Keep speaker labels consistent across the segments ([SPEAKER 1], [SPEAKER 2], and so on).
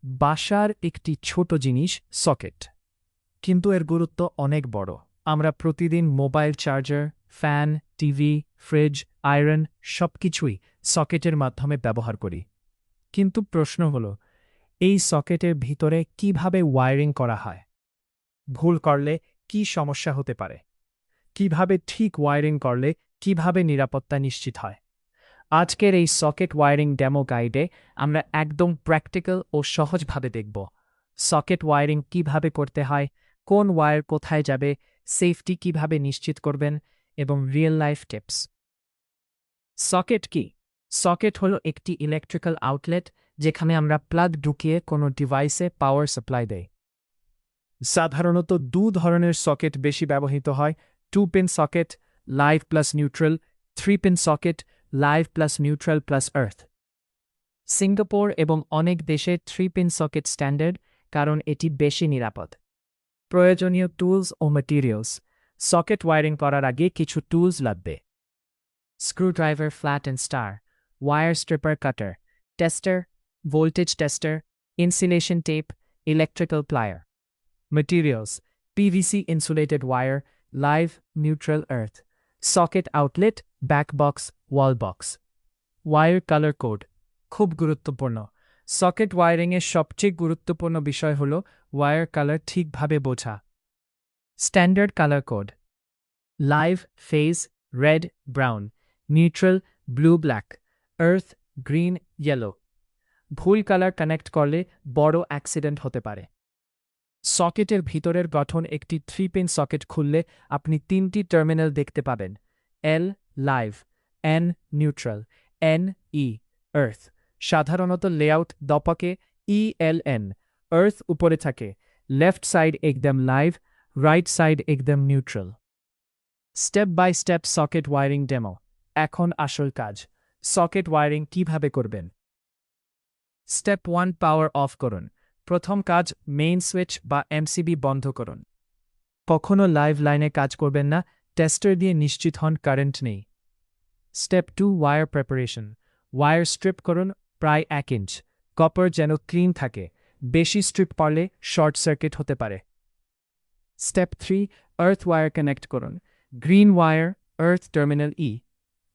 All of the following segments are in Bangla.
[SPEAKER 1] বাসার একটি ছোট জিনিস সকেট, কিন্তু এর গুরুত্ব অনেক বড়। আমরা প্রতিদিন mobile charger, fan, TV, fridge, iron সবকিছুই সকেটের মাধ্যমে ব্যবহার করি। কিন্তু প্রশ্ন হল, এই সকেটের ভিতরে কিভাবে ওয়্যারিং করা হয়? ভুল করলে কি সমস্যা হতে পারে? কিভাবে ঠিক ওয়্যারিং করলে কিভাবে নিরাপত্তা নিশ্চিত হয়? আজকের এই সকেট ওয়্যারিং ডেমো গাইডে আমরা একদম প্র্যাকটিক্যাল ও সহজভাবে দেখব সকেট ওয়্যারিং কিভাবে করতে হয়, কোন ওয়্যার কোথায় যাবে, সেফটি কিভাবে নিশ্চিত করবেন এবং রিয়েল লাইফ টিপস। সকেট কি? সকেট হলো একটি ইলেকট্রিক্যাল আউটলেট যেখানে আমরা প্লাগ ঢুকিয়ে কোনো ডিভাইসে পাওয়ার সাপ্লাই দেই। সাধারণত ধরনের সকেট বেশি ব্যবহৃত হয়: 2-পিন সকেট, লাইভ প্লাস নিউট্রাল; 3-পিন socket, live plus neutral plus earth. Singapore এবং অনেক দেশে 3-পিন সকেট স্ট্যান্ডার্ড, কারণ এটি বেশি নিরাপদ। প্রয়োজনীয় টুলস ও ম্যাটেরিয়ালস: সকেট ওয়্যারিং করার আগে কিছু টুলস লাগবে: screwdriver, flat and star, wire stripper, cutter, tester, voltage tester, insulation tape, electrical plier. Materials: PVC insulated wire, live, neutral, earth. Socket outlet, back box, wall box. Wire color code খুব গুরুত্বপূর্ণ। সকেট ওয়্যারিংয়ের সবচেয়ে গুরুত্বপূর্ণ বিষয় হল ওয়্যার কালার ঠিকভাবে বোঝা। Standard colour code: live, phase, red, brown; neutral, blue, black; earth, green, yellow. ভুল কালার কানেক্ট করলে বড় অ্যাক্সিডেন্ট হতে পারে। সকেটের ভিতরের গঠন: একটি 3-পিন সকেট খুললে আপনি 3টি টার্মিনাল দেখতে পাবেন: L, live; N, neutral; N, E, earth. সাধারণত লেআউট দপাকে ELN, আর্থ উপরে থাকে, লেফট সাইড একদম লাইভ, রাইট সাইড একদম neutral. Step by step socket wiring demo. এখন আসল কাজ, সকেট ওয়্যারিং কিভাবে করবেন। স্টেপ 1, পাওয়ার অফ করুন। প্রথম কাজ, মেইন সুইচ বা এমসিবি বন্ধ করুন। কখনো লাইভ লাইনে কাজ করবেন না, টেস্টার দিয়ে নিশ্চিত হন কারেন্ট নেই। Step 2, wire preparation. Wire strip করুন প্রায় 1 ইঞ্চ, কপার যেন ক্লিন থাকে, বেশি স্ট্রিপ পড়লে শর্ট সার্কিট হতে পারে। স্টেপ 3, আর্থ ওয়্যার কানেক্ট করুন। Green wire, earth terminal E.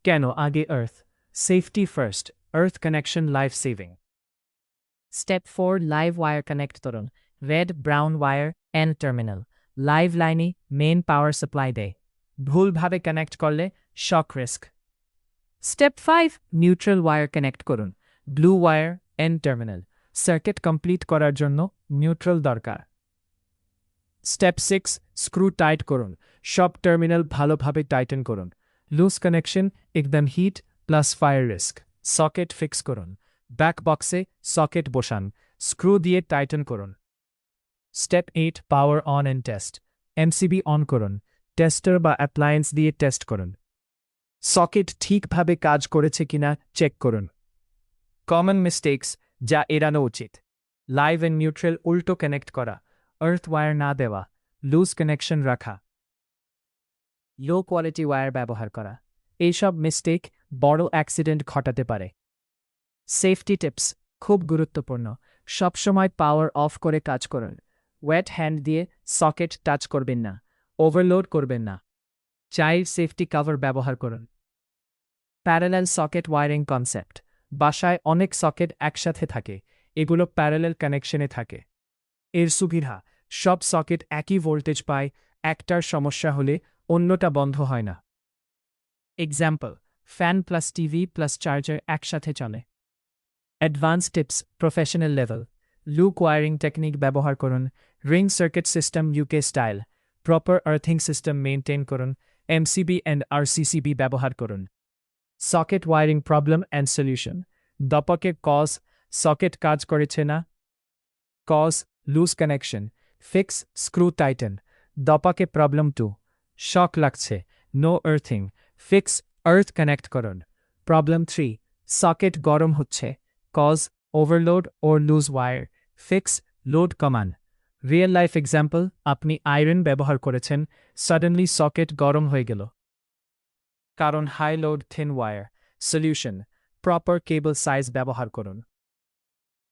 [SPEAKER 1] কেন আগে earth? Safety first, earth connection life saving. Step 4, live wire connect করুন। Red, brown wire, N terminal. Live লাইনে মেইন পাওয়ার সাপ্লাই দেয়, ভুলভাবে কানেক্ট করলে shock risk. Step 5, neutral wire connect করুন। Blue wire, N terminal. Circuit complete করার জন্য নিউট্রাল দরকার। স্টেপ 6, স্ক্রু টাইট করুন। সব টার্মিনাল ভালোভাবে টাইটেন করুন। লুজ কানেকশন একদম heat plus fire risk. Socket fix করুন। ব্যাক বক্সে সকেট বসান, স্ক্রু দিয়ে টাইটেন করুন। Step 8, power on and test. MCB on করুন, টেস্টার বা অ্যাপ্লায়েন্স দিয়ে টেস্ট করুন। সকেট ঠিকভাবে কাজ করেছে কিনা চেক করুন। কমন মিস্টেকস যা এড়ানো উচিত: লাইভ অ্যান্ড নিউট্রাল উল্টো কানেক্ট করা, আর্থ ওয়্যার না দেওয়া, লুজ কানেকশন রাখা, লো কোয়ালিটি ওয়্যার ব্যবহার করা। এইসব মিস্টেক বড় অ্যাক্সিডেন্ট ঘটাতে পারে। সেফটি টিপস খুব গুরুত্বপূর্ণ: সবসময় পাওয়ার অফ করে কাজ করুন। ওয়েট হ্যান্ড দিয়ে সকেট টাচ করবেন না, ওভারলোড করবেন না। চাইল্ড সেফটি কভার ব্যবহার করুন। প্যারালাল সকেট ওয়্যারিং কনসেপ্ট: বাসায় অনেক সকেট একসাথে থাকে, এগুলো প্যারালাল কানেকশনে থাকে। এর সুবিধা: সব সকেট একই ভোল্টেজ পায়, একটার সমস্যা হলে অন্যটা বন্ধ হয় না। Example: fan plus TV plus charger একসাথে চলে। Advance tips professional level: look wiring technique ব্যবহার করুন। Ring circuit system UK style. Proper earthing system maintain করুন। এমসিবি অ্যান্ড আরসিসিবি ব্যবহার করুন। Socket wiring problem and solution: দপকে কজ, সকেট কাজ করেছে না। Cause, loose connection, fix, screw tighten. দপকে প্রবলেম 2, শক লাগছে, no earthing, fix, earth connect করুন। প্রবলেম 3, সকেট গরম হচ্ছে, cause, overload or loose wire, fix, load কমান। রিয়েল লাইফ এক্সাম্পল: আপনি আয়রন ব্যবহার করেছেন, সাডেনলি সকেট গরম হয়ে গেল, কারণ high load thin wire. Solution: proper cable size ব্যবহার করুন।